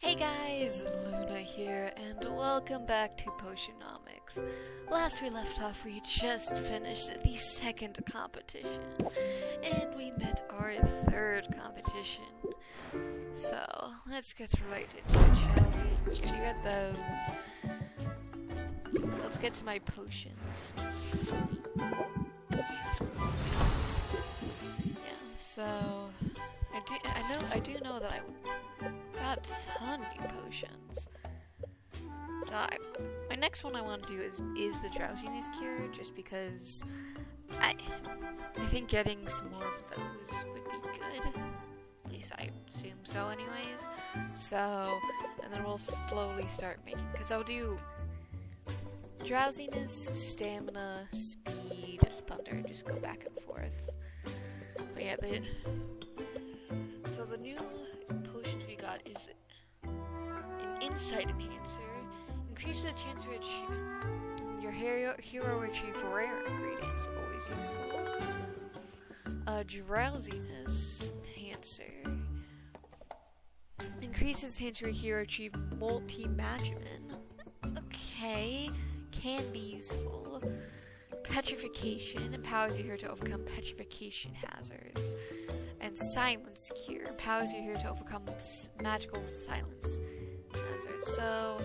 Hey guys, Luna here, and welcome back to Potionomics. Last we left off, we just finished the second competition, and we met our third competition. So, let's get right into it, shall we? You got those. So let's get to my potions. So I do know that I got a ton of new potions. So my next one I want to do is the drowsiness cure, just because I think getting some more of those would be good. At least I assume so anyways. So, and then we'll slowly start making, because I'll do drowsiness, stamina, speed, thunder, and just go back and forth. But yeah, so the new potions we got is an insight enhancer. Increases the chance to your hero retrieve rare ingredients, always useful. Drowsiness enhancer. Increases the chance to your hero achieve multi-magimin. Okay, can be useful. Petrification empowers your hero to overcome petrification hazards. And silence cure empowers your hero to overcome magical silence hazards. So,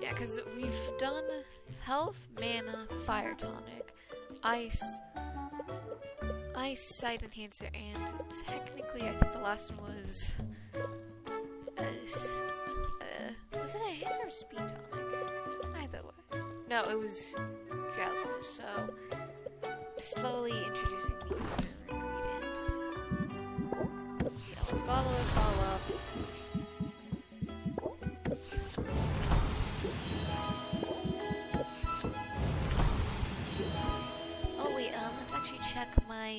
yeah, because we've done health, mana, fire tonic, ice sight enhancer, and technically I think the last one was was it a enhancer or speed tonic? Either way. No, it was drowsiness, so slowly introducing the other ingredient. Yeah, let's bottle this all up. Oh wait, let's actually check my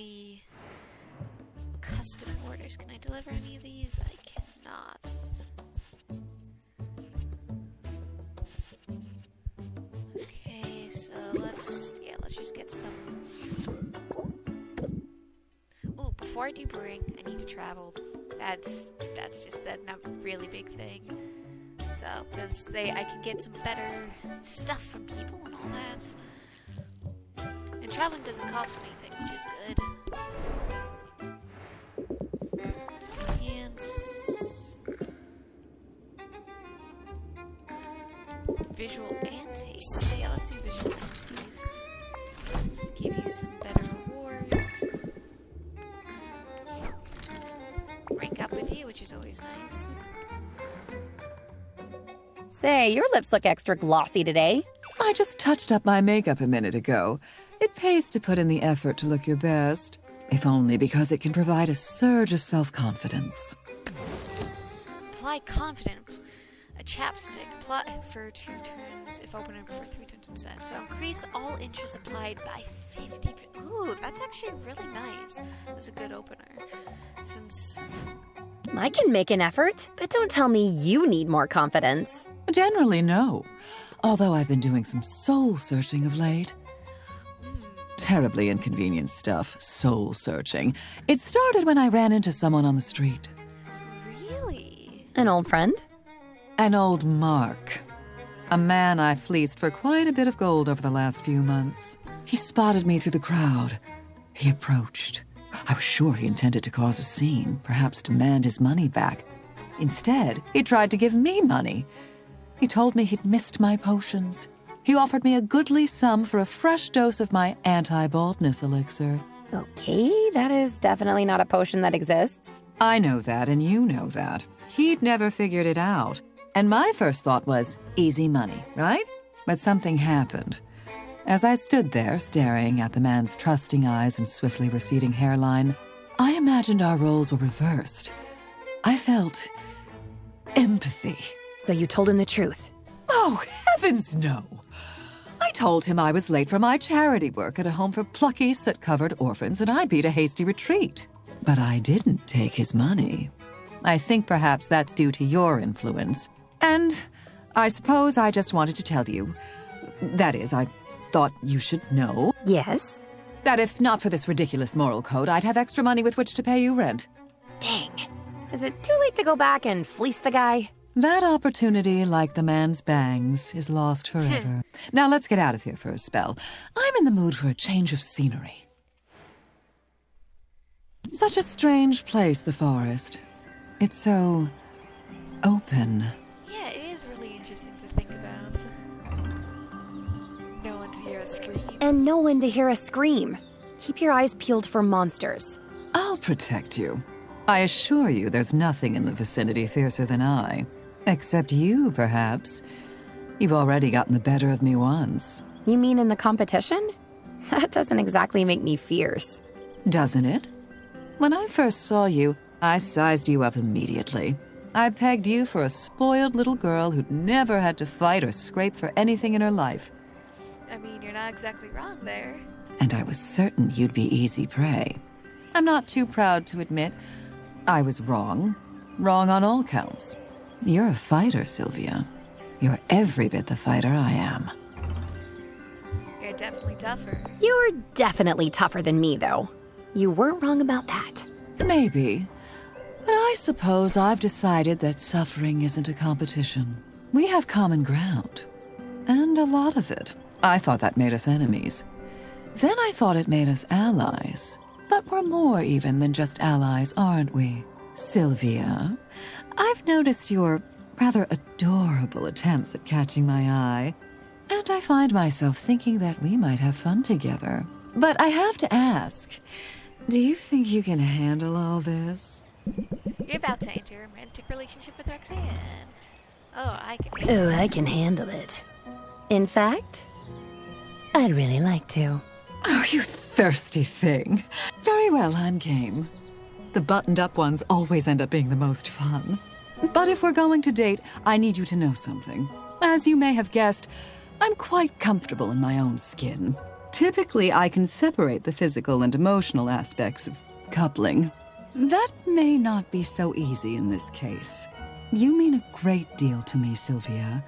custom orders. Can I deliver any of these? I cannot. Let's just get some. Ooh, before I do brewing, I need to travel. That's just a really big thing. So, because I can get some better stuff from people and all that. And traveling doesn't cost anything, which is good. And visual and taste. Yeah, let's do visual and taste. Let's give you some better rewards. Rank up with you, which is always nice. Say, your lips look extra glossy today. I just touched up my makeup a minute ago. It pays to put in the effort to look your best, if only because it can provide a surge of self-confidence. Apply confident. A chapstick. Apply for 2 turns if opening for 3 turns instead. So increase all inches applied by 50%. Ooh, that's actually really nice. That's a good opener. Since I can make an effort, but don't tell me you need more confidence. Generally, no. Although I've been doing some soul-searching of late. Terribly inconvenient stuff, soul-searching. It started when I ran into someone on the street. Really? An old friend? An old Mark. A man I fleeced for quite a bit of gold over the last few months. He spotted me through the crowd. He approached. I was sure he intended to cause a scene, perhaps demand his money back. Instead, he tried to give me money. He told me he'd missed my potions. He offered me a goodly sum for a fresh dose of my anti-baldness elixir. Okay, that is definitely not a potion that exists. I know that, and you know that. He'd never figured it out. And my first thought was, easy money, right? But something happened. As I stood there, staring at the man's trusting eyes and swiftly receding hairline, I imagined our roles were reversed. I felt empathy. So you told him the truth? Oh, heavens no! I told him I was late for my charity work at a home for plucky, soot-covered orphans, and I beat a hasty retreat. But I didn't take his money. I think perhaps that's due to your influence. And I suppose I just wanted to tell you. That is, I thought you should know. Yes? That if not for this ridiculous moral code, I'd have extra money with which to pay you rent. Dang. Is it too late to go back and fleece the guy? That opportunity, like the man's bangs, is lost forever. Now let's get out of here for a spell. I'm in the mood for a change of scenery. Such a strange place, the forest. It's so open. Yeah, it is really interesting to think about. No one to hear us scream. And no one to hear us scream. Keep your eyes peeled for monsters. I'll protect you. I assure you there's nothing in the vicinity fiercer than I. Except you, perhaps. You've already gotten the better of me once. You mean in the competition? That doesn't exactly make me fierce. Doesn't it? When I first saw you, I sized you up immediately. I pegged you for a spoiled little girl who'd never had to fight or scrape for anything in her life. I mean, you're not exactly wrong there. And I was certain you'd be easy prey. I'm not too proud to admit I was wrong. Wrong on all counts. You're a fighter, Sylvia. You're every bit the fighter I am. You're definitely tougher. You're definitely tougher than me, though. You weren't wrong about that. Maybe. But I suppose I've decided that suffering isn't a competition. We have common ground. And a lot of it. I thought that made us enemies. Then I thought it made us allies. But we're more even than just allies, aren't we? Sylvia, I've noticed your rather adorable attempts at catching my eye. And I find myself thinking that we might have fun together. But I have to ask, do you think you can handle all this? You're about to enter a romantic relationship with Roxanne. Oh, I can. Oh, I can handle it. In fact, I'd really like to. Oh, you thirsty thing. Very well, I'm game. The buttoned-up ones always end up being the most fun. But if we're going to date, I need you to know something. As you may have guessed, I'm quite comfortable in my own skin. Typically, I can separate the physical and emotional aspects of coupling. That may not be so easy in this case. You mean a great deal to me, Sylvia.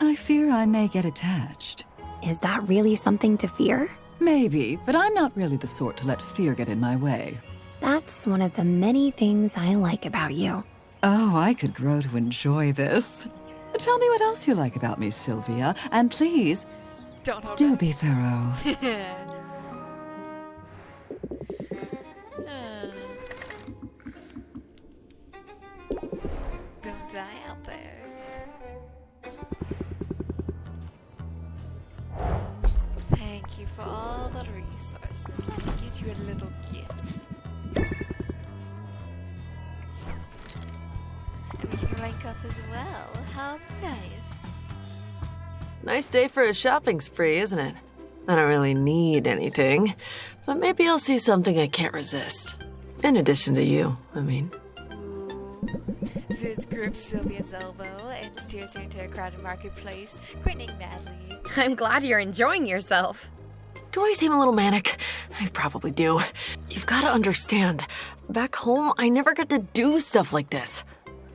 I fear I may get attached. Is that really something to fear? Maybe, but I'm not really the sort to let fear get in my way. That's one of the many things I like about you. Oh, I could grow to enjoy this. Tell me what else you like about me, Sylvia. And please, do be thorough. Don't die out there. Thank you for all the resources. Let me get you a little gift. And we can rank up as well. How nice. Nice day for a shopping spree, isn't it? I don't really need anything, but maybe I'll see something I can't resist. In addition to you, I mean. Zid grips Sylvia's elbow and steers her into a crowded marketplace, grinning madly. I'm glad you're enjoying yourself. Do I seem a little manic? I probably do. You've got to understand, back home, I never got to do stuff like this.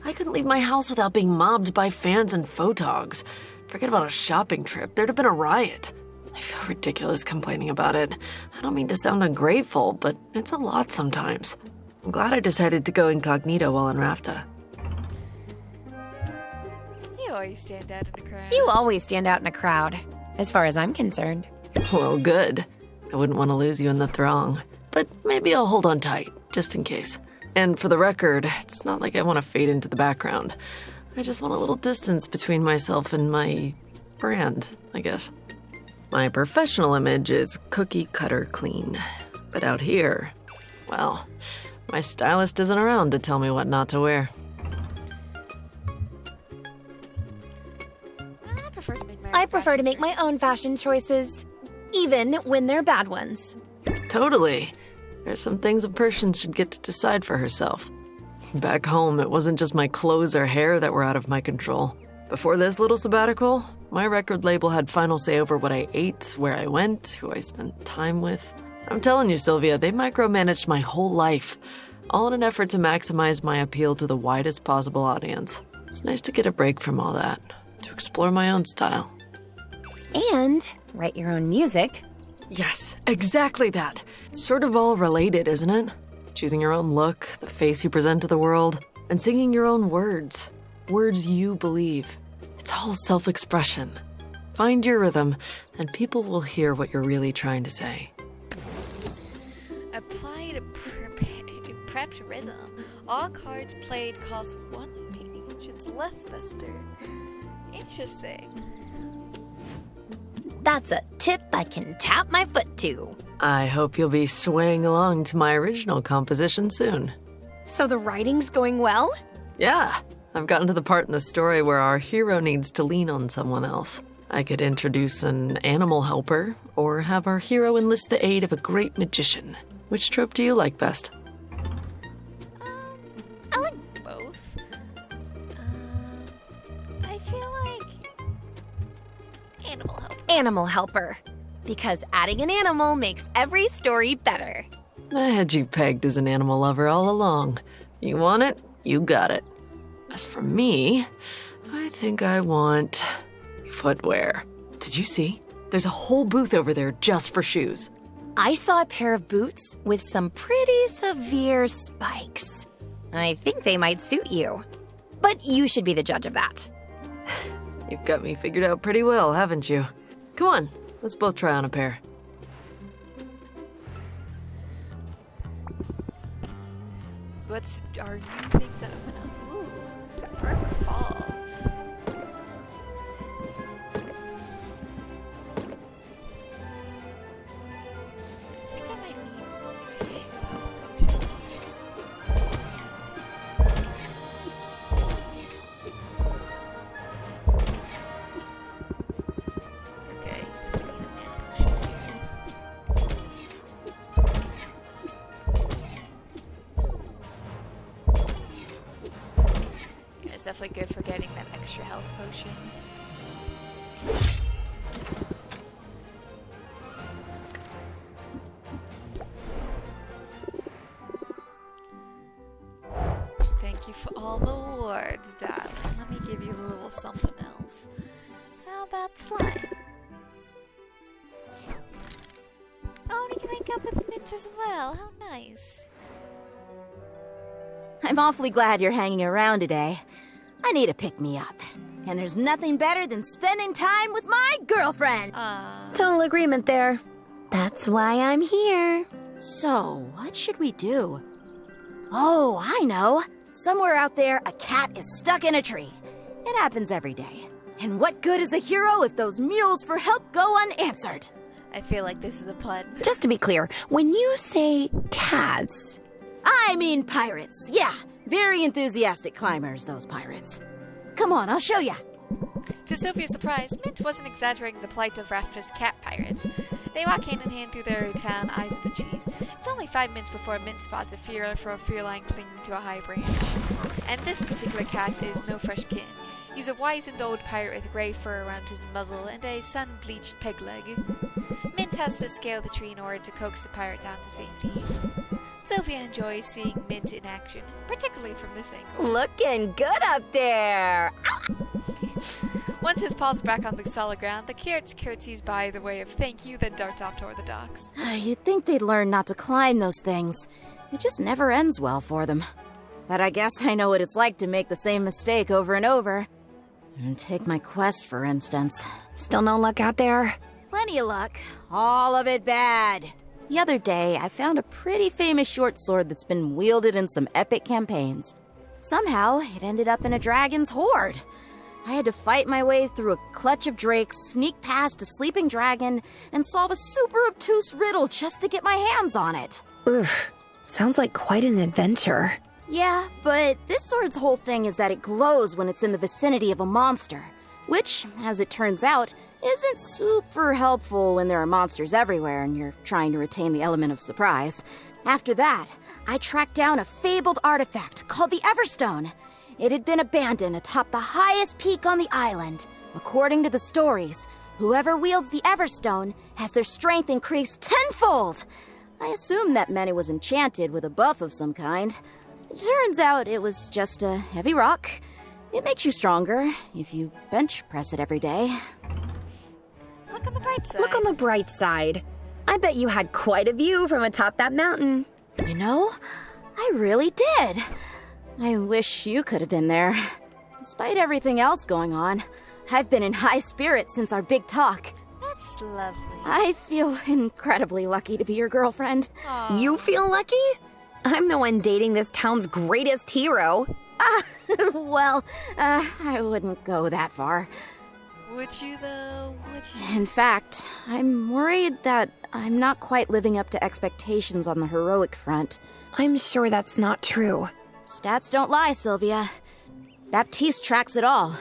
I couldn't leave my house without being mobbed by fans and photogs. Forget about a shopping trip, there'd have been a riot. I feel ridiculous complaining about it. I don't mean to sound ungrateful, but it's a lot sometimes. I'm glad I decided to go incognito while in Rafta. You always stand out in a crowd. You always stand out in a crowd, as far as I'm concerned. Well, good. I wouldn't want to lose you in the throng. But maybe I'll hold on tight, just in case. And for the record, it's not like I want to fade into the background. I just want a little distance between myself and my brand, I guess. My professional image is cookie cutter clean. But out here, well, my stylist isn't around to tell me what not to wear. I prefer to make my own fashion choices, even when they're bad ones. Totally. There's some things a person should get to decide for herself. Back home, it wasn't just my clothes or hair that were out of my control. Before this little sabbatical, my record label had final say over what I ate, where I went, who I spent time with. I'm telling you, Sylvia, they micromanaged my whole life, all in an effort to maximize my appeal to the widest possible audience. It's nice to get a break from all that, to explore my own style. And write your own music. Yes, exactly that. It's sort of all related, isn't it? choosing your own look, the face you present to the world, and singing your own words. Words you believe. It's all self-expression. Find your rhythm, and people will hear what you're really trying to say. Apply to prepped rhythm. All cards played cost 1 page. It's less tester. Interesting. That's a tip I can tap my foot to. I hope you'll be swaying along to my original composition soon. So the writing's going well? Yeah, I've gotten to the part in the story where our hero needs to lean on someone else. I could introduce an animal helper, or have our hero enlist the aid of a great magician. Which trope do you like best? I like both. I feel like animal help. Animal helper. Because adding an animal makes every story better. I had you pegged as an animal lover all along. You want it, you got it. As for me, I think I want footwear. Did you see? There's a whole booth over there just for shoes. I saw a pair of boots with some pretty severe spikes. I think they might suit you. But you should be the judge of that. You've got me figured out pretty well, haven't you? Come on, let's both try on a pair. Are new things that I'm gonna... Ooh, Forever Falls. I think I might need 2 health potions. Okay, because I need a mana potion. It's definitely good for getting that extra health potion. Thank you for all the words, darling. Let me give you a little something else. How about slime? Oh, you can wake up with mint as well. How nice. I'm awfully glad you're hanging around today. I need a pick-me-up. And there's nothing better than spending time with my girlfriend. Total agreement there. That's why I'm here. So, what should we do? Oh, I know. Somewhere out there, a cat is stuck in a tree. It happens every day. And what good is a hero if those mews for help go unanswered? I feel like this is a pun. Just to be clear, when you say cats... I mean pirates, yeah. Very enthusiastic climbers, those pirates. Come on, I'll show ya. To Sophia's surprise, Mint wasn't exaggerating the plight of Rafter's cat pirates. They walk hand in hand through their town, eyes up the trees. It's only 5 minutes before Mint spots a feline clinging to a high branch. And this particular cat is no fresh kin. He's a wizened old pirate with grey fur around his muzzle and a sun-bleached peg leg. Mint has to scale the tree in order to coax the pirate down to safety. Sophia enjoys seeing Mint in action, particularly from this angle. Looking good up there. Once his paws are back on the solid ground, the carrot curtsies by the way of thank you, then darts off toward the docks. You'd think they'd learn not to climb those things. It just never ends well for them. But I guess I know what it's like to make the same mistake over and over. Take my quest, for instance. Still no luck out there? Plenty of luck. All of it bad. The other day, I found a pretty famous short sword that's been wielded in some epic campaigns. Somehow, it ended up in a dragon's hoard. I had to fight my way through a clutch of drakes, sneak past a sleeping dragon, and solve a super obtuse riddle just to get my hands on it. Oof, sounds like quite an adventure. Yeah, but this sword's whole thing is that it glows when it's in the vicinity of a monster, which, as it turns out, isn't super helpful when there are monsters everywhere and you're trying to retain the element of surprise. After that, I tracked down a fabled artifact called the Everstone. It had been abandoned atop the highest peak on the island. According to the stories, whoever wields the Everstone has their strength increased tenfold. I assumed that meant it was enchanted with a buff of some kind. It turns out it was just a heavy rock. It makes you stronger if you bench press it every day. Look on the bright side. Look on the bright side. I bet you had quite a view from atop that mountain. You know, I really did. I wish you could have been there. Despite everything else going on, I've been in high spirits since our big talk. That's lovely. I feel incredibly lucky to be your girlfriend. You feel lucky? I'm the one dating this town's greatest hero. Well, I wouldn't go that far. Would you, though? Would you? In fact, I'm worried that I'm not quite living up to expectations on the heroic front. I'm sure that's not true. Stats don't lie, Sylvia. Baptiste tracks it all.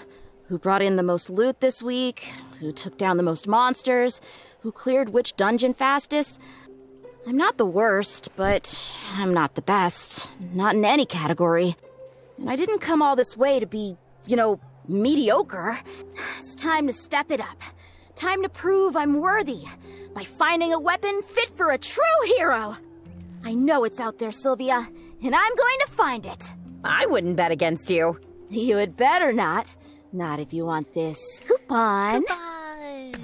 Who brought in the most loot this week, who took down the most monsters, who cleared which dungeon fastest. I'm not the worst, but I'm not the best. Not in any category. And I didn't come all this way to be, mediocre. It's time to step it up. Time to prove I'm worthy by finding a weapon fit for a true hero. I know it's out there, Sylvia, and I'm going to find it. I wouldn't bet against you. You had better not. Not if you want this coupon. Coupon!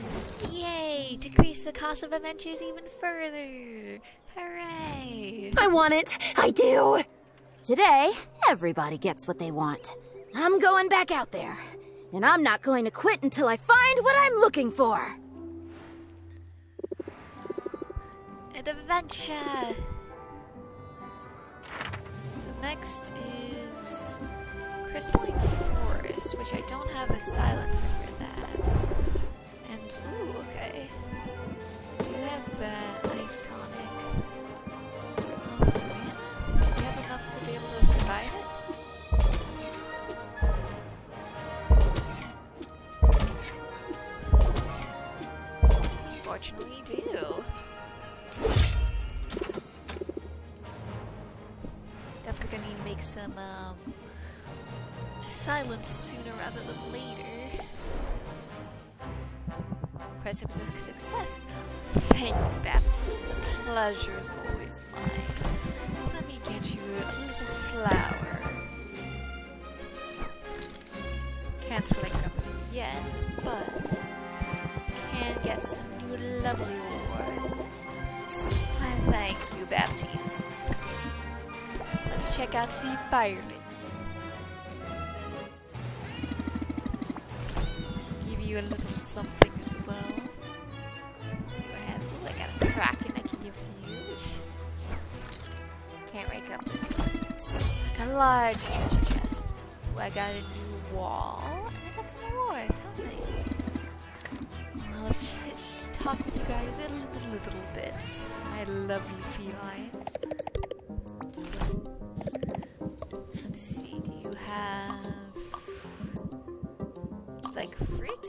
Yay! Decrease the cost of adventures even further. Hooray! I want it. I do. Today, everybody gets what they want. I'm going back out there, and I'm not going to quit until I find what I'm looking for. An adventure! So next is Crystalline Forest, which I don't have a silencer for that. And, ooh, okay. I do have that ice tonic. Oh, man. Do you have enough to be able to survive it? Fortunately, you do. Definitely gonna need to make some, silence sooner rather than later. Impressive success. Thank you, Baptiste. A pleasure is always mine. Let me get you a little flower. Can't link up with you yet, but can get some new lovely rewards. I thank you, Baptiste. Let's check out the pirates. Give you a little something as well. Do I have? Ooh, I got a kraken I can give to you. Can't rank up this one. I got a large treasure chest. Ooh, I got a new wall. And I got some rewards. How nice. Well, let's just talk with you guys a little bit. My lovely felines. Let's see, do you have like fruit?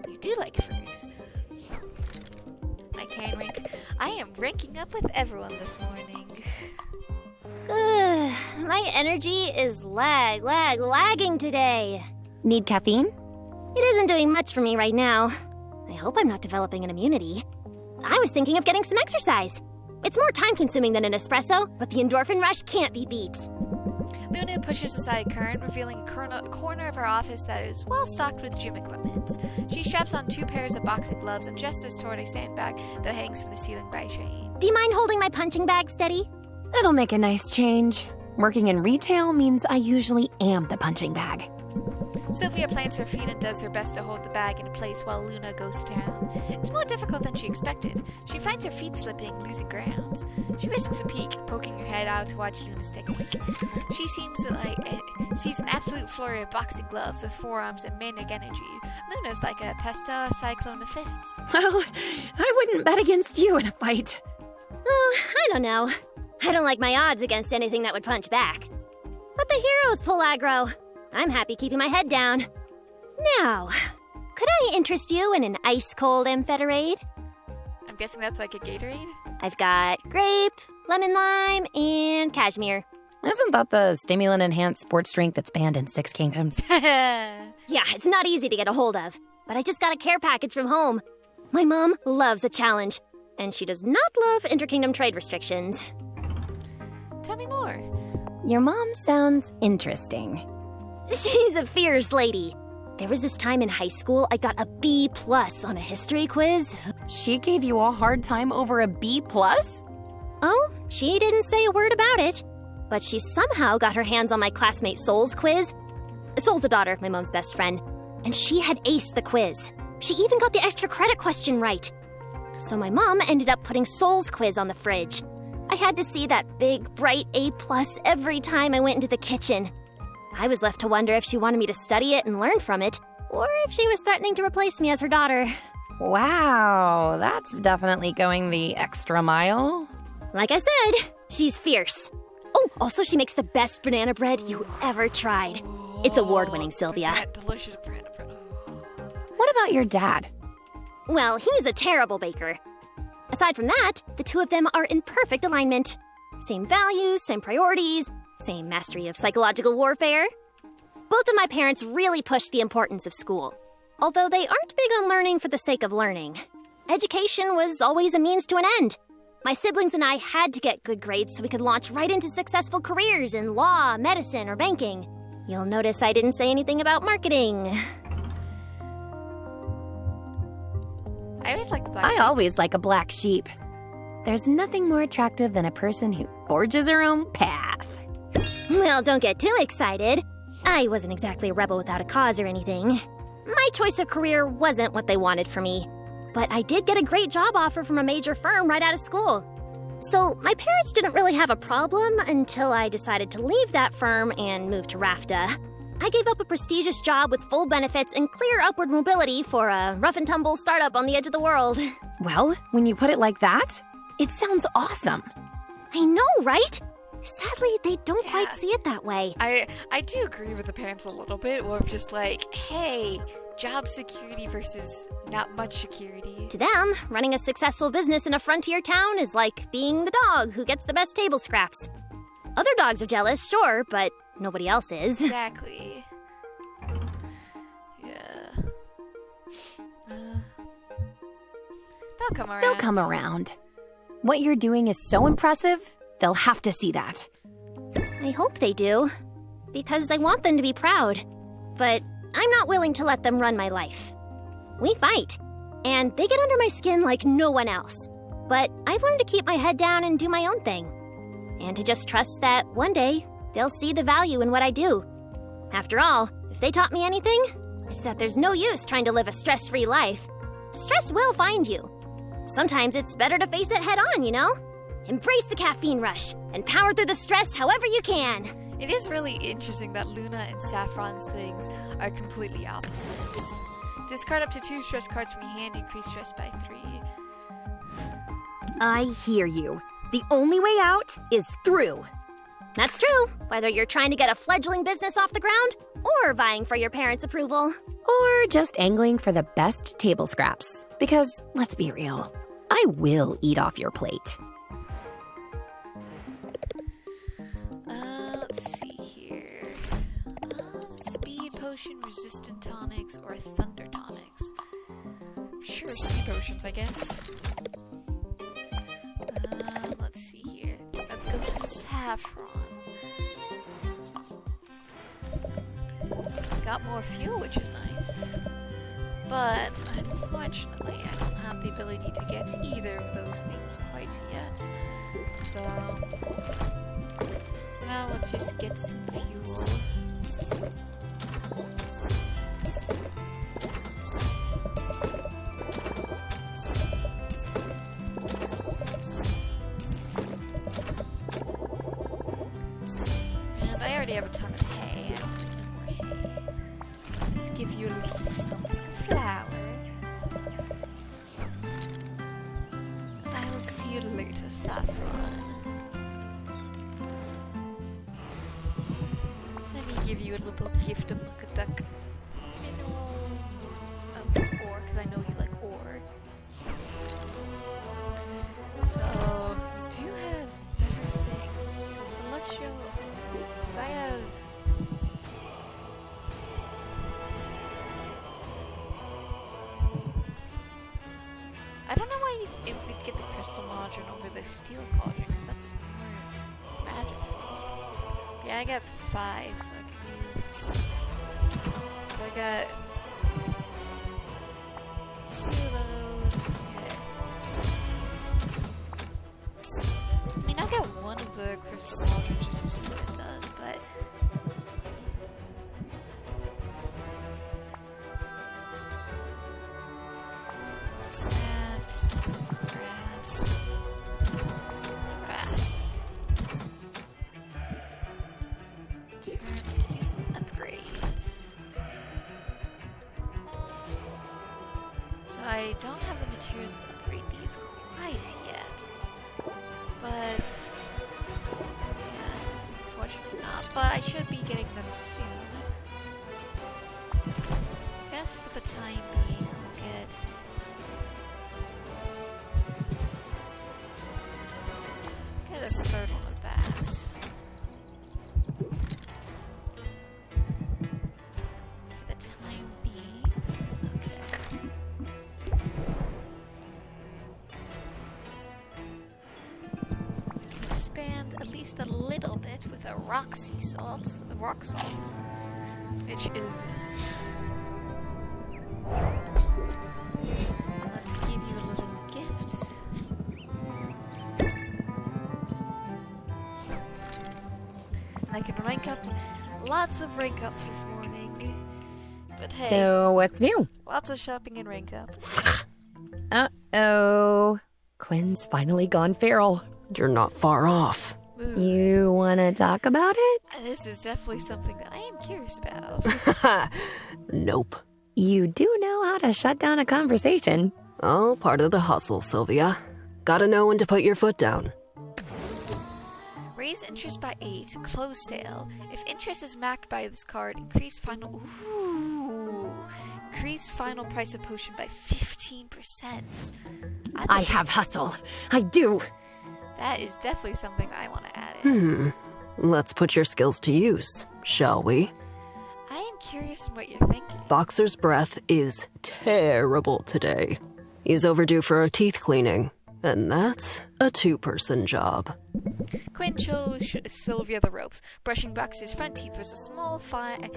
You do like fruit. I am ranking up with everyone this morning. My energy is lagging today. Need caffeine? It isn't doing much for me right now. I hope I'm not developing an immunity. I was thinking of getting some exercise. It's more time-consuming than an espresso, but the endorphin rush can't be beat. Luna pushes aside Current, revealing a corner of her office that is well stocked with gym equipment. She straps on 2 pairs of boxing gloves and gestures toward a sandbag that hangs from the ceiling by a chain. Do you mind holding my punching bag steady? It'll make a nice change. Working in retail means I usually am the punching bag. Sylvia plants her feet and does her best to hold the bag in place while Luna goes down. It's more difficult than she expected. She finds her feet slipping, losing ground. She risks a peek, poking her head out to watch Luna's technique. She sees an absolute flurry of boxing gloves with forearms and manic energy. Luna's like a pesto cyclone of fists. Well, I wouldn't bet against you in a fight. Oh, I don't know. I don't like my odds against anything that would punch back. Let the heroes pull aggro. I'm happy keeping my head down. Now, could I interest you in an ice-cold ampheterade? I'm guessing that's like a Gatorade? I've got grape, lemon lime, and cashmere. Isn't that the stimulant-enhanced sports drink that's banned in 6 kingdoms? Yeah, it's not easy to get a hold of, but I just got a care package from home. My mom loves a challenge, and she does not love interkingdom trade restrictions. Tell me more. Your mom sounds interesting. She's a fierce lady. There was this time in high school I got a B+ on a history quiz. She gave you a hard time over a B+? Oh, she didn't say a word about it. but she somehow got her hands on my classmate Sol's quiz. Sol's the daughter of my mom's best friend, and she had aced the quiz. She even got the extra credit question right. So my mom ended up putting Sol's quiz on the fridge. I had to see that big, bright A+ every time I went into the kitchen. I was left to wonder if she wanted me to study it and learn from it, or if she was threatening to replace me as her daughter. Wow, that's definitely going the extra mile. Like I said, she's fierce. Oh, also she makes the best banana bread you ever tried. It's award-winning, Sylvia. That delicious banana bread. What about your dad? Well, he's a terrible baker. Aside from that, the two of them are in perfect alignment. Same values, same priorities, same mastery of psychological warfare. Both of my parents really push the importance of school, although they aren't big on learning for the sake of learning. Education was always a means to an end. My siblings and I had to get good grades so we could launch right into successful careers in law, medicine, or banking. You'll notice I didn't say anything about marketing. I always like the black I sheep. always like a black sheep. There's nothing more attractive than a person who forges her own path. Well, don't get too excited. I wasn't exactly a rebel without a cause or anything. My choice of career wasn't what they wanted for me, but I did get a great job offer from a major firm right out of school. So my parents didn't really have a problem until I decided to leave that firm and move to RAFTA. I gave up a prestigious job with full benefits and clear upward mobility for a rough-and-tumble startup on the edge of the world. Well, when you put it like that, it sounds awesome. I know, right? Sadly, they don't quite see it that way. I do agree with the parents a little bit, where I'm just like, hey, job security versus not much security. To them, running a successful business in a frontier town is like being the dog who gets the best table scraps. Other dogs are jealous, sure, but nobody else is. Exactly. Yeah. They'll come around. They'll come around. What you're doing is so impressive, they'll have to see that. I hope they do, because I want them to be proud. But I'm not willing to let them run my life. We fight, and they get under my skin like no one else. But I've learned to keep my head down and do my own thing. And to just trust that one day, they'll see the value in what I do. After all, if they taught me anything, it's that there's no use trying to live a stress-free life. Stress will find you. Sometimes it's better to face it head on, you know? Embrace the caffeine rush and power through the stress however you can. It is really interesting that Luna and Saffron's things are completely opposites. Discard up to 2 stress cards from your hand, increase stress by 3. I hear you. The only way out is through. That's true, whether you're trying to get a fledgling business off the ground or vying for your parents' approval. Or just angling for the best table scraps. Because, let's be real, I will eat off your plate. Let's see here. Speed potion, resistant tonics, or thunder tonics. Sure, speed potions, I guess. Let's see here. Let's go to Saffron. Got more fuel, which is nice. But, unfortunately, I don't have the ability to get either of those things quite yet. So, now let's just get some fuel. And I already have a ton of hay. I don't need more hay. Let's give you a little something of flour. And I will see you later, Saffron. Let me give you a little gift of Mukaduck. Oh, ore, because I know you like ore. So, you do have better things. So Celestial, if I have... I don't know why we'd get the crystal cauldron over the steel cauldron, because that's more magical. Yeah, I got 5, so I can use... So I got... 2 of those. Okay. I mean, I'll get one of the crystal cauldrons just to let's do some upgrades. So I don't have the materials to upgrade these quite yet. But yeah, unfortunately not. But I should be getting them soon. I guess for the time being I'll get a third one of that. For the time being. Okay. We can expand at least a little bit with a rock salt, which is. And let's give you a little gift. And I can rank up lots of rank ups this morning. But hey, So, what's new? lots of shopping and rank up. Uh-oh. Quinn's finally gone feral. You're not far off. You want to talk about it? This is definitely something that I am curious about. Nope. You do know how to shut down a conversation. All part of the hustle, Sylvia. Gotta know when to put your foot down. Raise interest by 8. Close sale. If interest is maxed by this card, increase final price of potion by 15%. I have hustle. I do. That is definitely something I want to add in. Let's put your skills to use, shall we? I am curious in what you're thinking. Boxer's breath is terrible today. He's overdue for a teeth cleaning, and that's a two-person job. Quinn shows Sylvia the ropes. Brushing Boxer's front teeth was a small, fine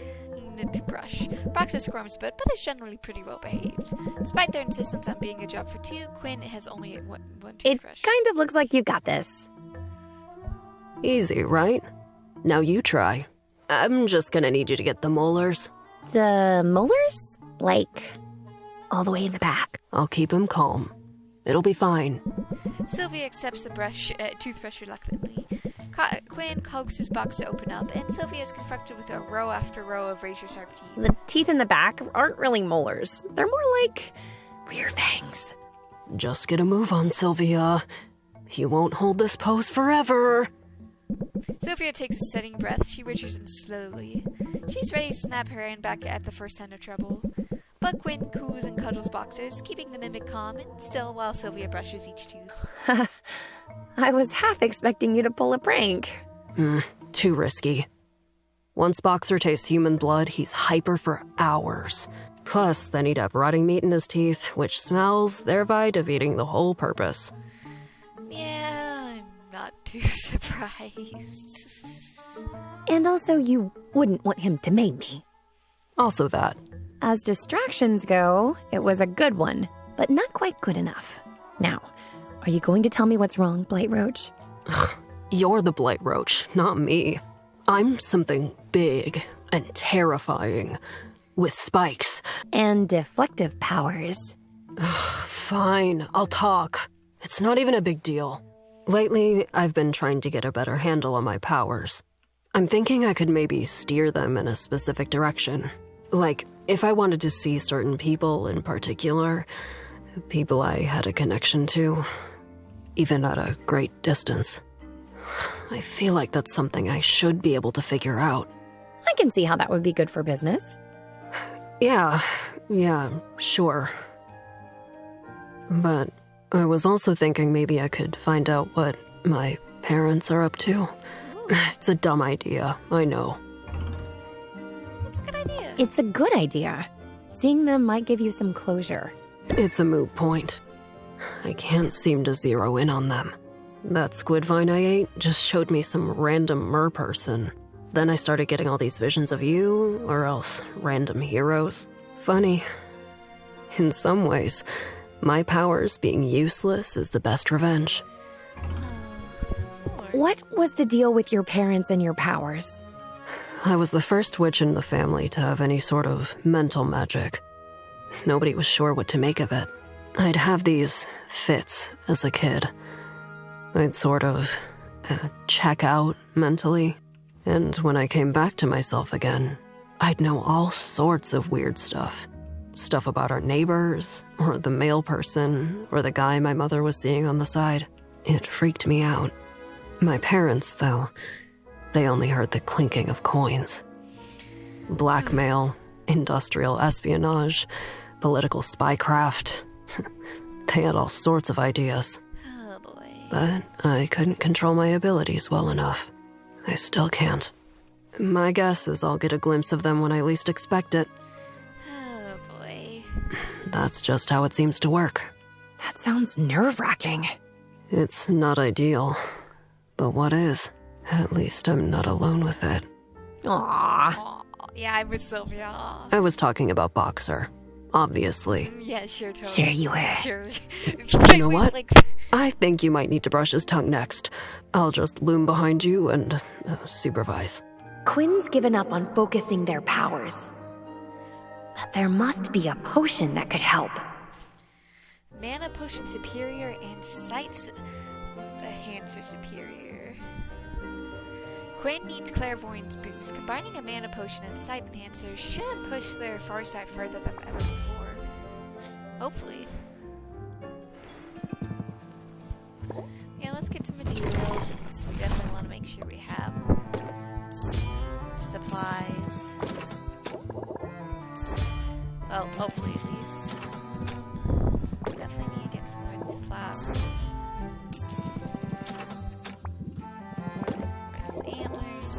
to brush. Boxer squirms a bit, but is generally pretty well behaved. Despite their insistence on being a job for two, Quinn has only one It toothbrush. kind of looks like you got this. Easy, right? Now you try. I'm just gonna need you to get the molars. The molars? Like, all the way in the back. I'll keep him calm. It'll be fine. Sylvia accepts the toothbrush reluctantly. Quinn coaxes Box to open up, and Sylvia is confronted with a row after row of razor-sharp teeth. The teeth in the back aren't really molars. They're more like rear fangs. Just get a move on, Sylvia. He won't hold this pose forever. Sylvia takes a steady breath. She reaches in slowly. She's ready to snap her hand back at the first sign of trouble. But Quinn coos and cuddles Boxers, keeping the mimic calm and still while Sylvia brushes each tooth. I was half expecting you to pull a prank. Too risky. Once Boxer tastes human blood, he's hyper for hours. Plus, then he'd have rotting meat in his teeth, which smells, thereby defeating the whole purpose. Yeah, I'm not too surprised. And also, you wouldn't want him to maim me. Also that. As distractions go, it was a good one, but not quite good enough. Now, are you going to tell me what's wrong, Blight Roach? You're the Blight Roach, not me. I'm something big and terrifying. With spikes. And deflective powers. Fine, I'll talk. It's not even a big deal. Lately, I've been trying to get a better handle on my powers. I'm thinking I could maybe steer them in a specific direction. Like, if I wanted to see certain people in particular, people I had a connection to, even at a great distance. I feel like that's something I should be able to figure out. I can see how that would be good for business. Yeah, sure. But I was also thinking maybe I could find out what my parents are up to. It's a dumb idea, I know. That's a good idea. It's a good idea. Seeing them might give you some closure. It's a moot point. I can't seem to zero in on them. That squid vine I ate just showed me some random mer person. Then I started getting all these visions of you, or else random heroes. Funny. In some ways, my powers being useless is the best revenge. What was the deal with your parents and your powers? I was the first witch in the family to have any sort of mental magic. Nobody was sure what to make of it. I'd have these fits as a kid. I'd sort of check out mentally. And when I came back to myself again, I'd know all sorts of weird stuff. Stuff about our neighbors, or the mail person, or the guy my mother was seeing on the side. It freaked me out. My parents, though, they only heard the clinking of coins. Blackmail, industrial espionage, political spycraft. They had all sorts of ideas. Oh boy. But I couldn't control my abilities well enough. I still can't. My guess is I'll get a glimpse of them when I least expect it. Oh boy. That's just how it seems to work. That sounds nerve-wracking. It's not ideal. But what is? At least I'm not alone with it. Aww. Aw, yeah, I miss Sylvia. I was talking about Boxer. Obviously. Yeah, sure, totally. Sure you were. Sure. You know what? Like, I think you might need to brush his tongue next. I'll just loom behind you and supervise. Quinn's given up on focusing their powers. But there must be a potion that could help. Mana Potion Superior and Sight Enhancer Superior. Quinn needs Clairvoyance Boost. Combining a Mana Potion and Sight Enhancer should push their Farsight further than ever before. Hopefully. Yeah, let's get some materials, since we definitely want to make sure we have supplies. Well, hopefully at least. Definitely need to get some more flowers. Raise antlers.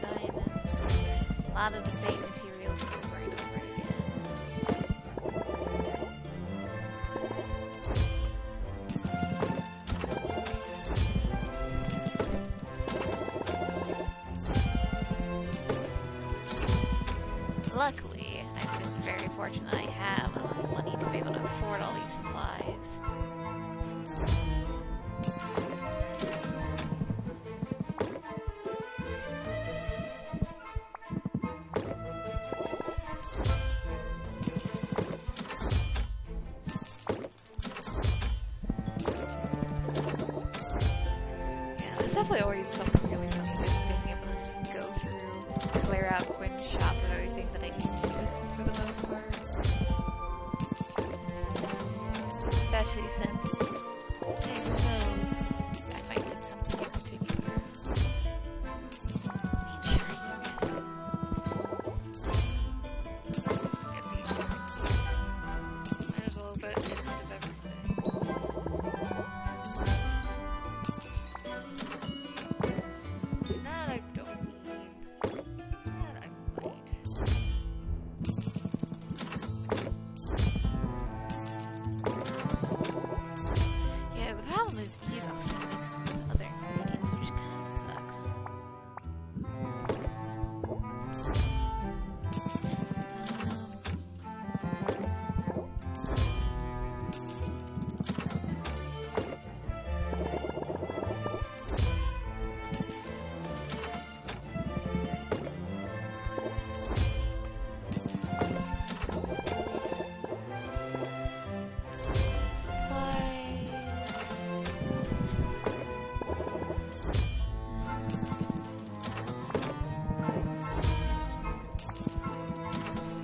Diamonds. A lot of the same materials over and over again. Luckily, I'm just very fortunate I have enough money to be able to afford all these supplies. Yeah, there's definitely always something really funny just being able to just go through, clear out Quinn's shop and everything that I need to do for the most part. Especially since, hey, who knows, I might get something in particular. Might as well get rid of everything. That I don't need. That I might. Yeah, the problem is he's often mixed with other ingredients, which kind of sucks. Supplies.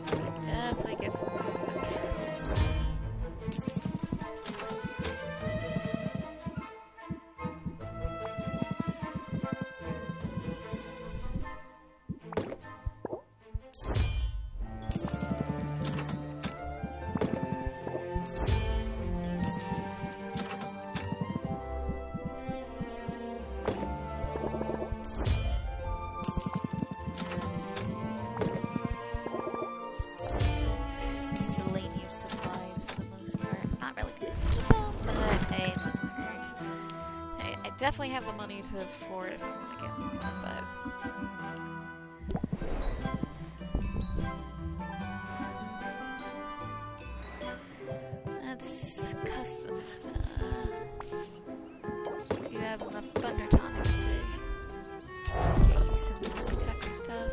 So definitely get some movement. Miscellaneous supplies for the most part. Not really good to keep them, but hey, it doesn't hurt. Hey, I definitely have the money to afford if I want to get more, but that's custom. Do you have enough Potionomics to get you some tech stuff?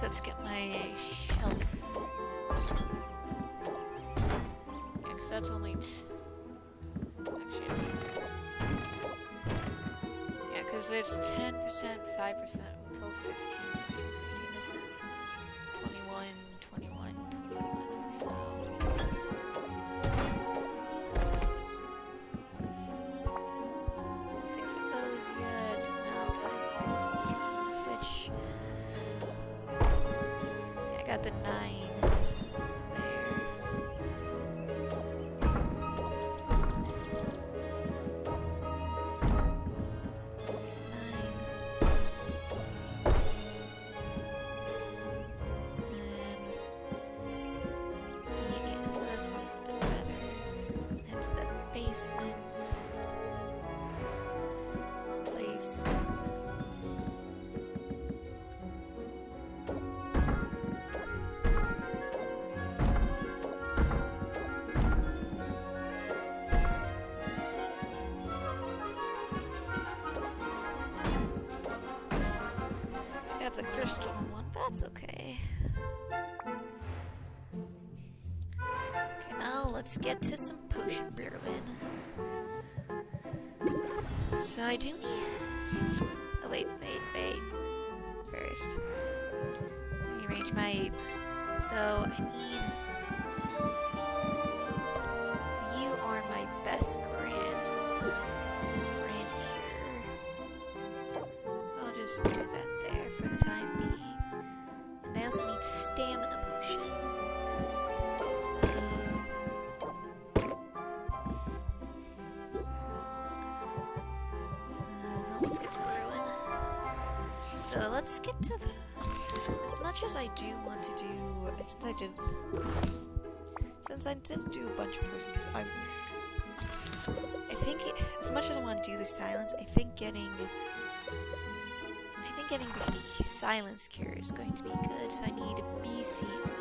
guess let's get my shelf. Yeah, because that's only... Actually, yeah, because there's 10%, 5%, 12, 15, 15. This is 21, 21, 21, so... Got the 9 there. 9. Yeah, so this one's a bit better. That's the basement place. I have the crystal one, but that's okay. Okay, now let's get to some potion brewing. So I do need... Oh, wait. First, let me arrange my... So I need... So you are my best grand cure. So I'll just do that there for the time being. And I also need stamina potion. So... let's get to brewing. So let's get to the... As much as I do want to do... Since I did do a bunch of potions, because I think as much as I want to do the silence, I think getting the silence cure is going to be good, so I need B, C, D.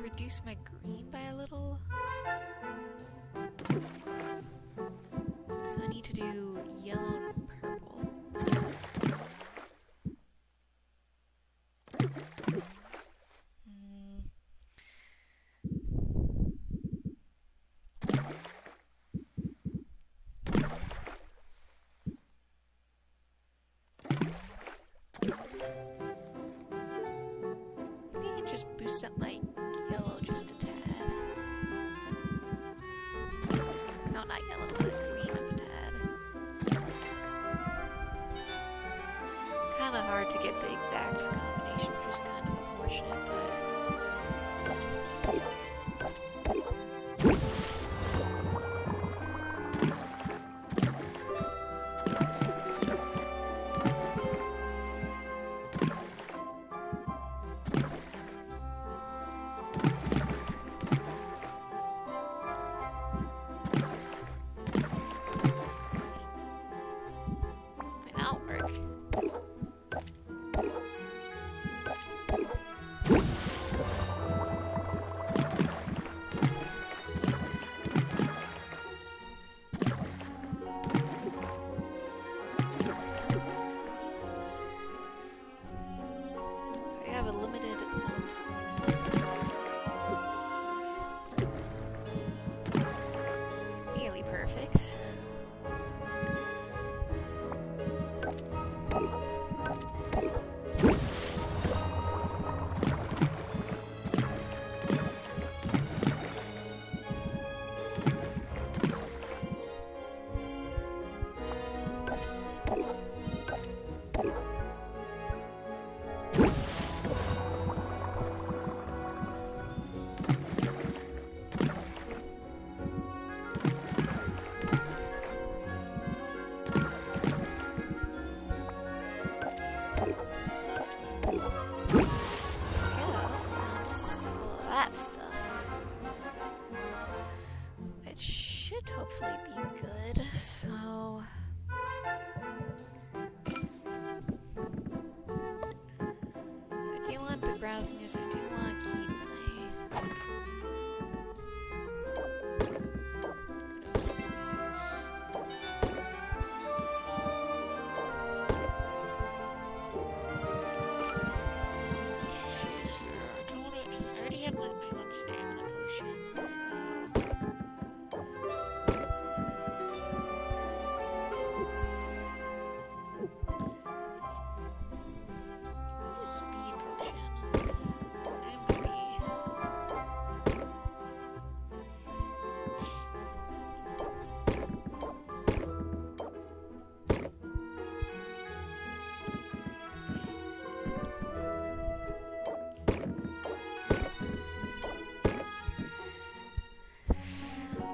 Reduce my green by a little. So I need to do yellow and purple. Maybe I can just boost up my yellow just a tad. No, not yellow, but green up a tad. Kinda hard to get the exact combination, which is kind of unfortunate, but... hopefully be good. So I do want the drowsiness. I do want to keep my. I already have my one stamina potion, speed potion. And maybe.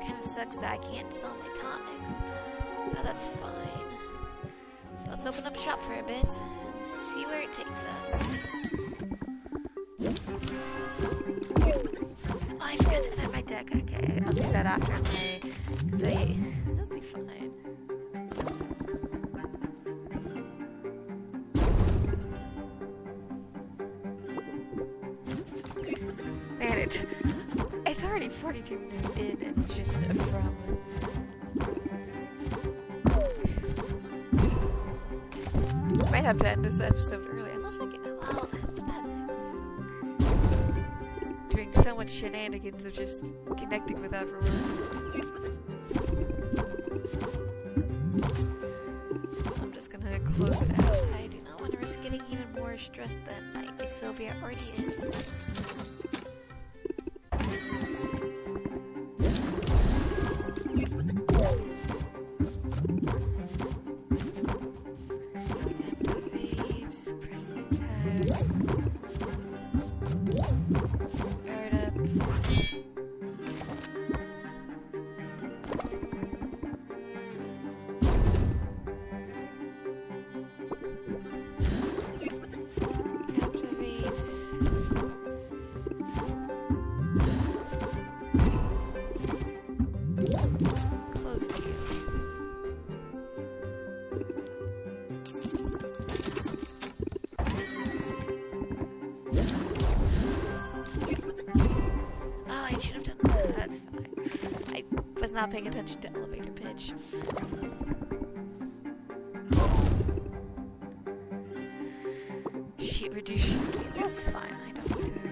Kind of sucks that I can't sell my tonics, but that's fine. So let's open up shop for a bit and see where it takes us. Oh, I forgot to add my deck. Okay, I'll do that after I play, because that'll be fine. Man, it's already 42 minutes in, and just from might have to end this episode early, unless I get doing so much shenanigans of just connecting with everyone. I'm just gonna close it out. I do not want to risk getting even more stressed than my Sylvia already is. Not paying attention to elevator pitch. Sheet reduce sheet. That's fine. I don't need to.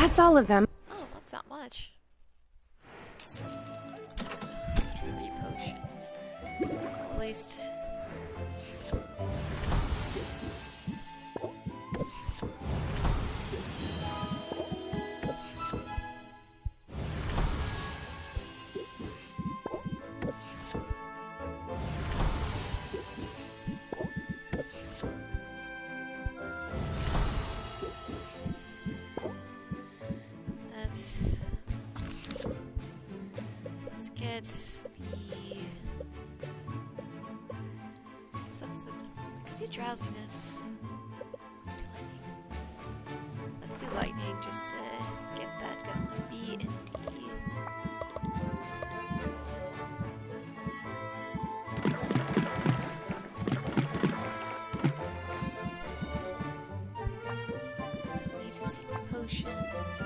That's all of them. Oh, that's not much. 3 potions. At least. Drowsiness. Let's do lightning just to get that going. B and D. Don't need to see my potions.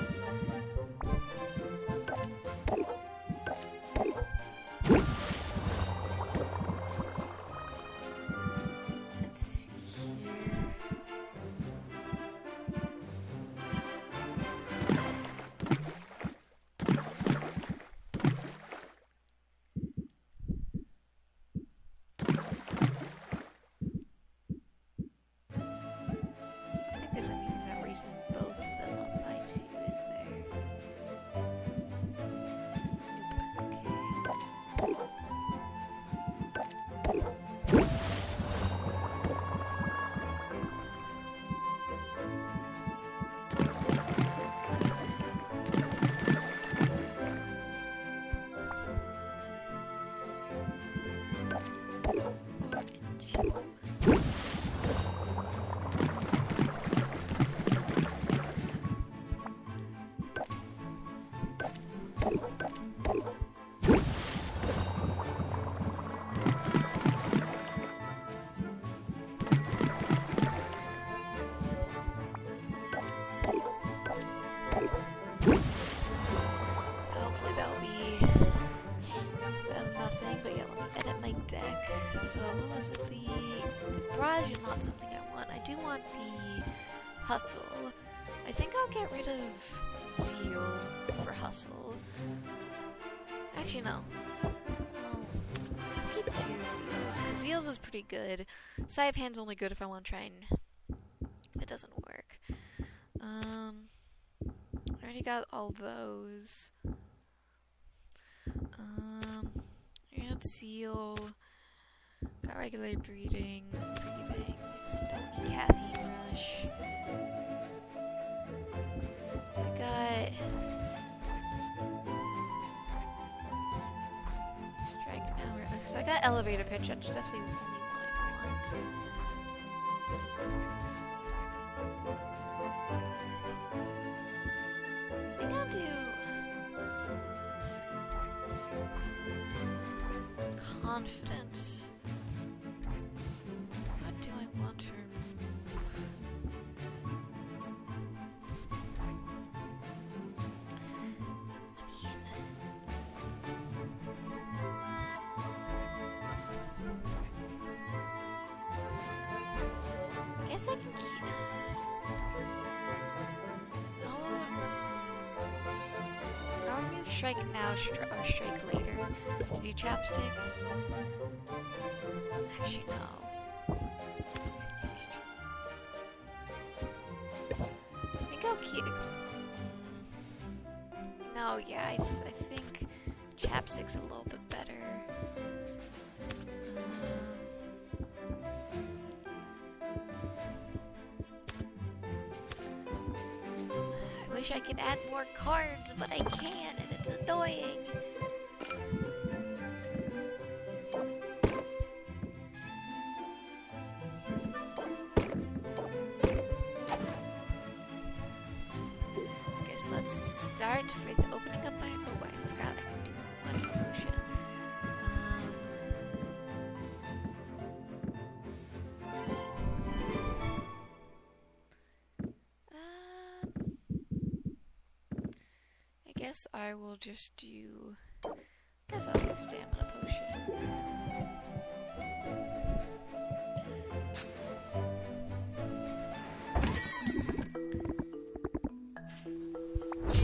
not something I want. I do want the hustle. I think I'll get rid of zeal for hustle. Actually, no. I'll keep 2 zeals, because zeals is pretty good. Sleight of hand's only good if I want to try and... if it doesn't work. I already got all those. I got zeal. Got regular breathing. Don't need caffeine rush. So I got strike now. So I got elevator pitch. That's definitely the only one I want. I think I'll do confidence. What do I want to remove? I guess I can keep... I'll remove strike now or strike later to do chapstick. Actually, no. I think I'll keep... No, yeah, I think chapstick's a little bit better. I wish I could add more cards, but I can't, and it's annoying. Guess let's start with opening up my... Oh, I forgot I can do one potion. I guess I will just do... guess I'll do a stamina potion.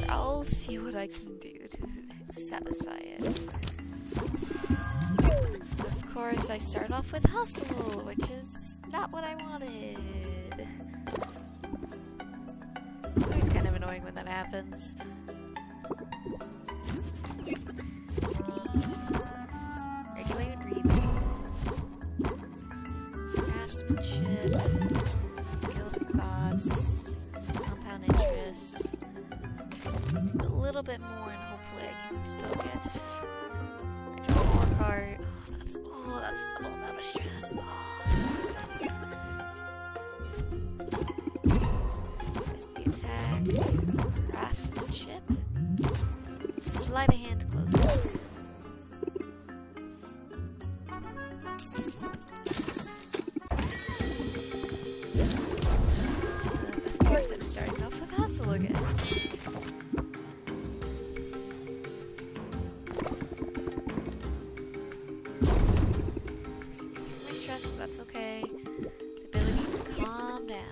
I'll see what I can do to satisfy it. Of course, I start off with hustle, which is not what I wanted. It's always kind of annoying when that happens. Regulated breathing, craftsmanship, gilded thoughts, compound interest. Do a little bit more, and hopefully I can still get. I draw 4 cards. Oh, that's double amount of stress. There's the attack, craftsmanship, sleight of hand, close. Of course, I'm starting off with hustle again. Increasing my stress, but that's okay. The ability to calm down.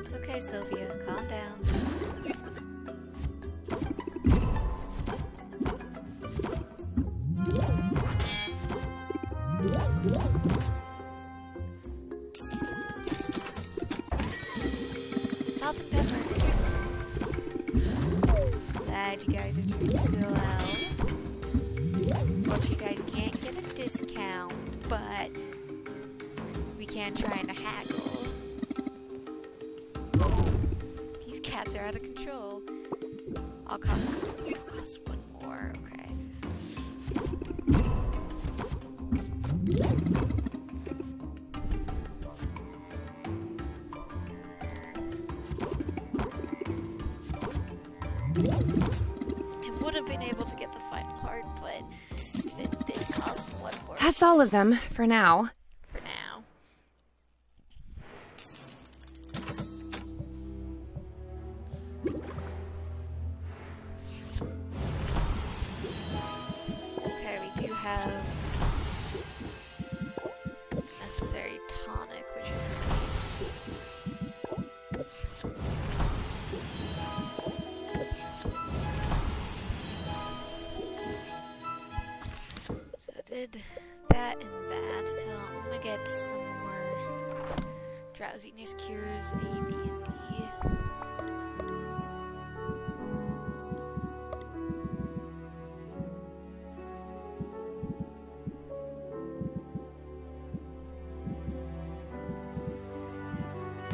It's okay, Sylvia. Calm down. Salt and pepper. Glad you guys are doing well. But you guys can't get a discount, but we can try and haggle. These cats are out of control. I'll cost 1 more, okay. I would have been able to get the final card, but it did cost one more. That's all of them, for now. For now. Okay, we do have necessary tonic, which is nice. So I did that and that, so I'm gonna get some more drowsiness cures, A, B, and D.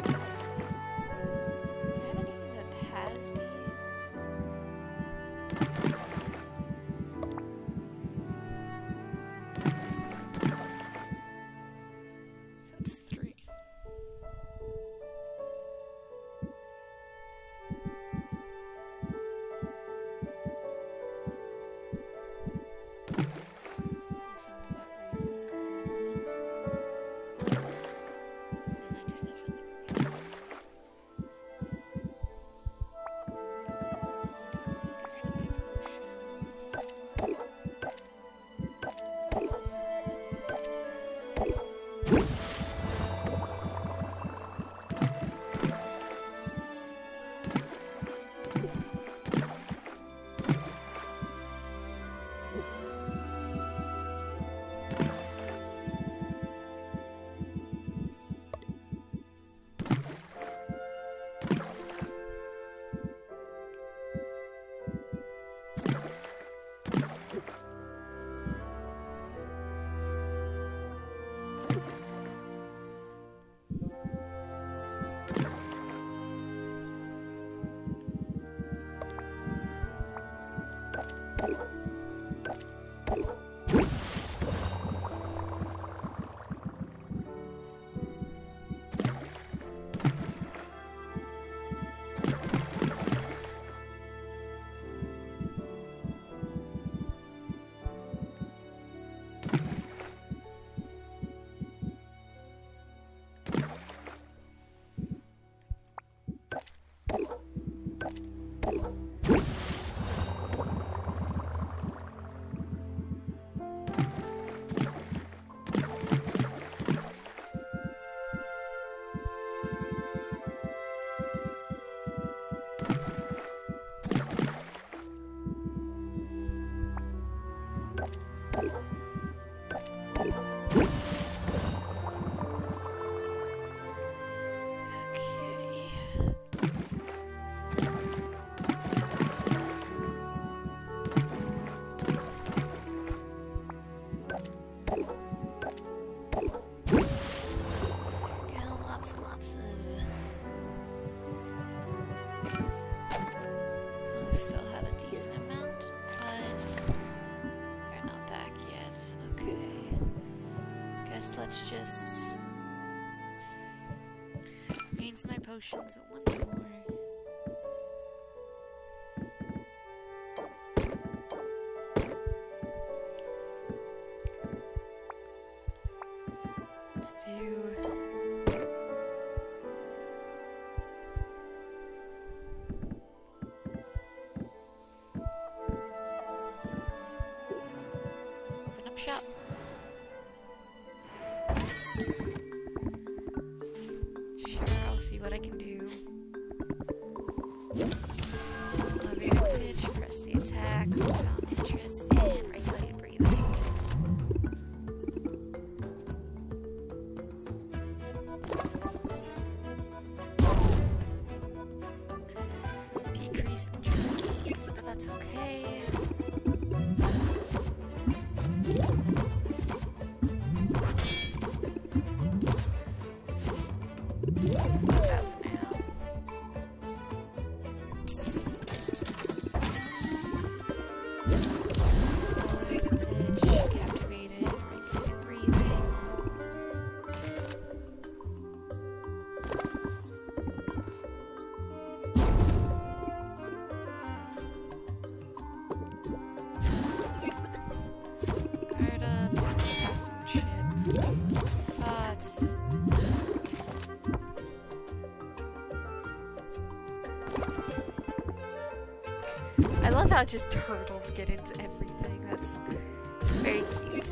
Do I have anything that has D? So that's 3. And I just need something. Let's just use my potions once more. Let's do open up shop. Sure, I'll see what I can do. Elevated pitch, press the attack, compound interest, and regulated breathing. Decreased interest gains, but that's okay. Just that's out for now. Elevated pitch, captivated, regulated breathing. I love how just turtles get into everything. That's very cute.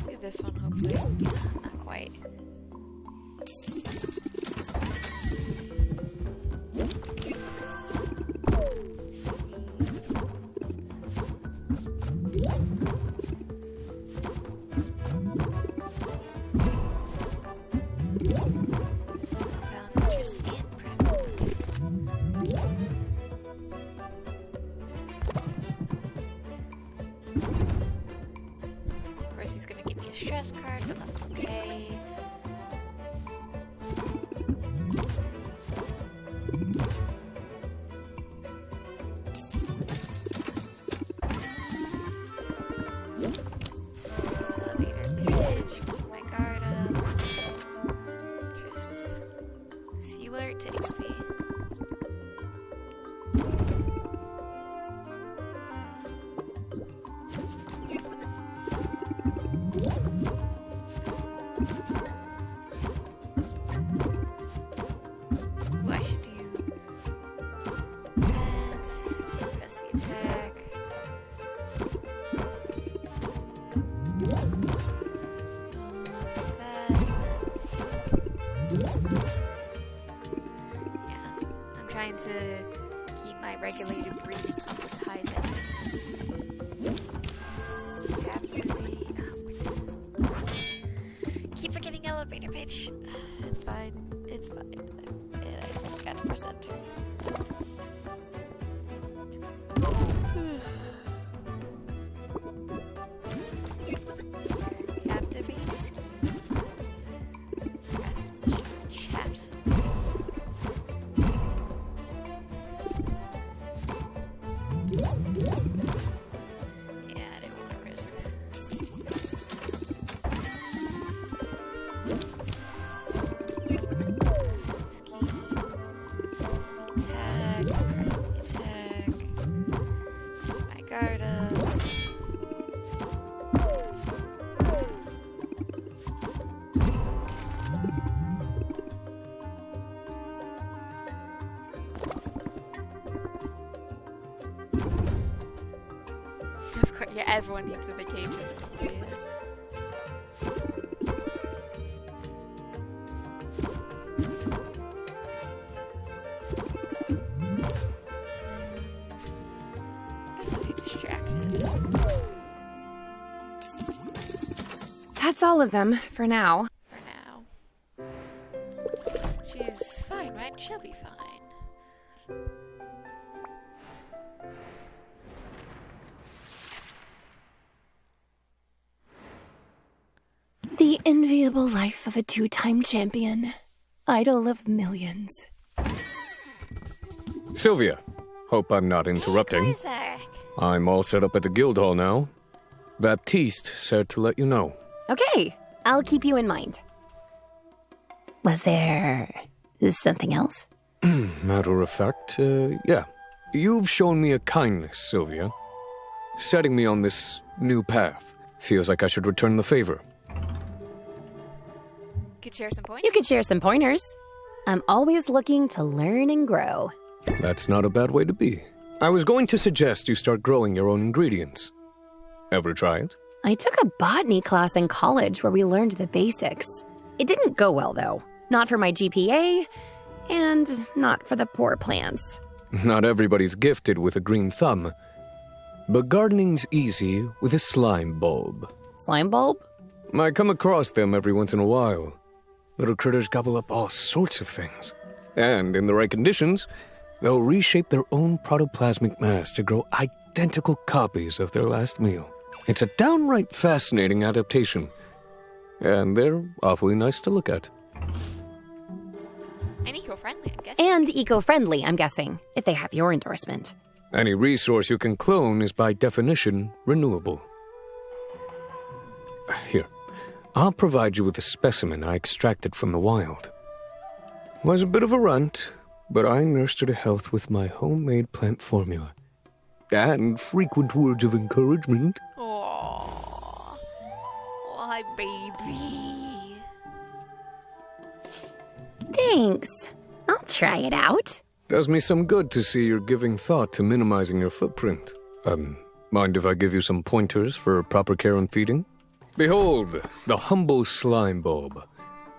Do this one, hopefully. Not quite. Of course, he's gonna give me a stress card, but that's okay. Elevator pitch, put my guard up. Just see where it takes me. Ooh, I should do that. Press the attack. Yeah, I'm trying to keep my regulated breathing up as high as I can. Captivate. Keep forgetting elevator pitch. It's fine. It's fine. I forgot to press enter. Captivate scheme. Press chaps. Yeah, I didn't want to risk. Scheme. Press the attack. Press the attack. Keep my guard up. Of course, yeah, everyone needs a vacation, so yeah. I guess I'll do distracted. That's all of them for now. For now. She's fine, right? She'll be fine. The enviable life of a two-time champion. Idol of millions. Sylvia, hope I'm not interrupting. Isaac. I'm all set up at the guild hall now. Baptiste said to let you know. Okay, I'll keep you in mind. Was there something else? Matter of fact, yeah. You've shown me a kindness, Sylvia. Setting me on this new path. Feels like I should return the favor. Could share some points. You could share some pointers. I'm always looking to learn and grow. That's not a bad way to be. I was going to suggest you start growing your own ingredients. Ever try it? I took a botany class in college where we learned the basics. It didn't go well, though. Not for my GPA, and not for the poor plants. Not everybody's gifted with a green thumb. But gardening's easy with a slime bulb. Slime bulb? I come across them every once in a while. Little critters gobble up all sorts of things. And in the right conditions, they'll reshape their own protoplasmic mass to grow identical copies of their last meal. It's a downright fascinating adaptation. And they're awfully nice to look at. And eco-friendly, I'm guessing. And eco-friendly, I'm guessing, if they have your endorsement. Any resource you can clone is by definition renewable. Here, I'll provide you with a specimen I extracted from the wild. Was a bit of a runt, but I nursed her to health with my homemade plant formula. And frequent words of encouragement. Aww. Why, baby? Thanks. I'll try it out. Does me some good to see you're giving thought to minimizing your footprint. Mind if I give you some pointers for proper care and feeding? Behold, the humble slime bulb.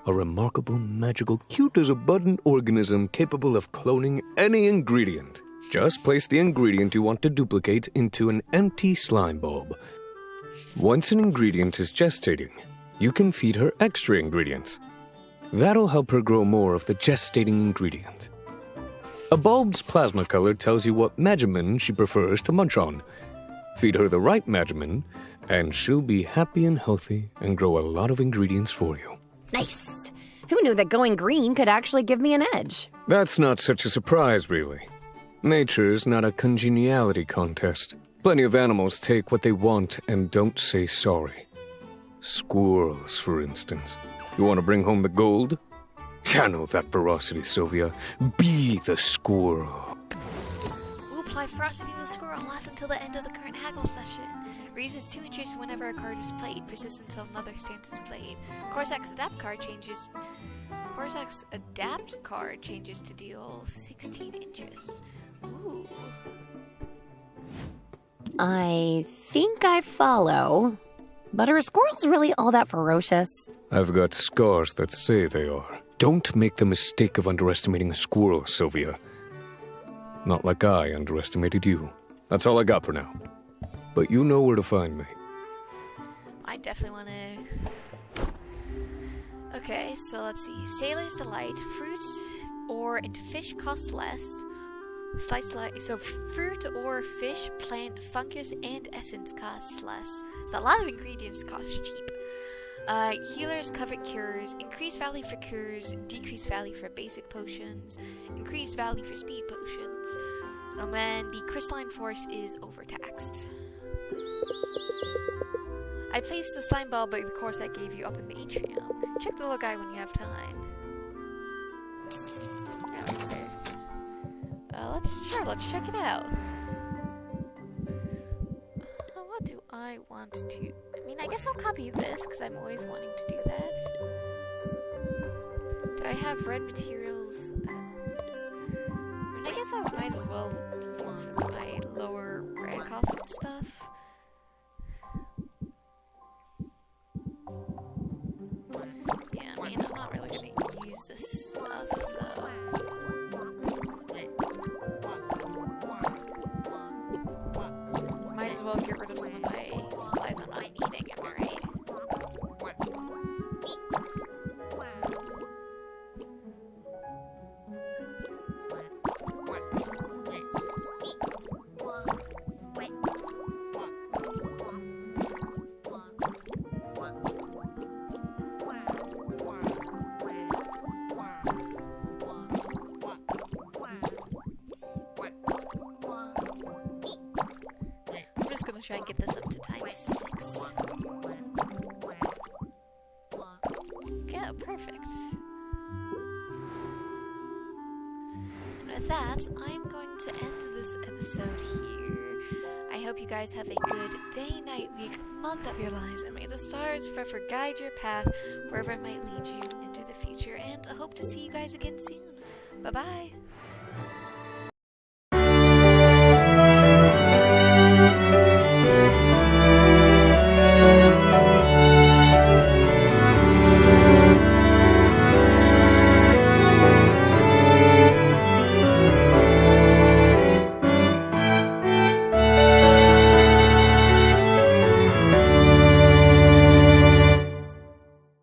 A remarkable, magical, cute-as-a-button organism capable of cloning any ingredient. Just place the ingredient you want to duplicate into an empty slime bulb. Once an ingredient is gestating, you can feed her extra ingredients. That'll help her grow more of the gestating ingredient. A bulb's plasma color tells you what Magimin she prefers to munch on. Feed her the right Magimin, and she'll be happy and healthy and grow a lot of ingredients for you. Nice. Who knew that going green could actually give me an edge? That's not such a surprise, really. Nature's not a congeniality contest. Plenty of animals take what they want and don't say sorry. Squirrels, for instance. You want to bring home the gold? Channel that ferocity, Sylvia. Be the squirrel. We'll apply ferocity to the squirrel and last until the end of the current haggle session. Raises 2 inches whenever a card is played. Persists until another stance is played. Corsac's Adapt card changes. Corsac's Adapt card changes to deal 16 inches. Ooh. I think I follow. But are squirrels really all that ferocious? I've got scars that say they are. Don't make the mistake of underestimating a squirrel, Sylvia. Not like I underestimated you. That's all I got for now. But you know where to find me. I definitely want to... Okay, so let's see. Sailor's Delight. Fruit or and fish costs less. So fruit or fish, plant, fungus, and essence costs less. So a lot of ingredients cost cheap. Healers, covet cures, increased value for cures, decreased value for basic potions, increased value for speed potions, and then the crystalline force is overtaxed. I placed the slime ball by the course I gave you up in the atrium. Check the little guide when you have time. Let's check it out. What do I want to... I mean, I guess I'll copy this, because I'm always wanting to do that. Do I have red materials? I mean, I guess I might as well use my lower red cost and stuff. Yeah, I mean, I'm not really going to use this stuff, so... Might as well get rid of some of my supplies I'm not needing, am I right? Try and get this up to times 6. Yeah, perfect. And with that, I'm going to end this episode here. I hope you guys have a good day, night, week, month of your lives, and may the stars forever guide your path wherever it might lead you into the future. And I hope to see you guys again soon. Bye-bye.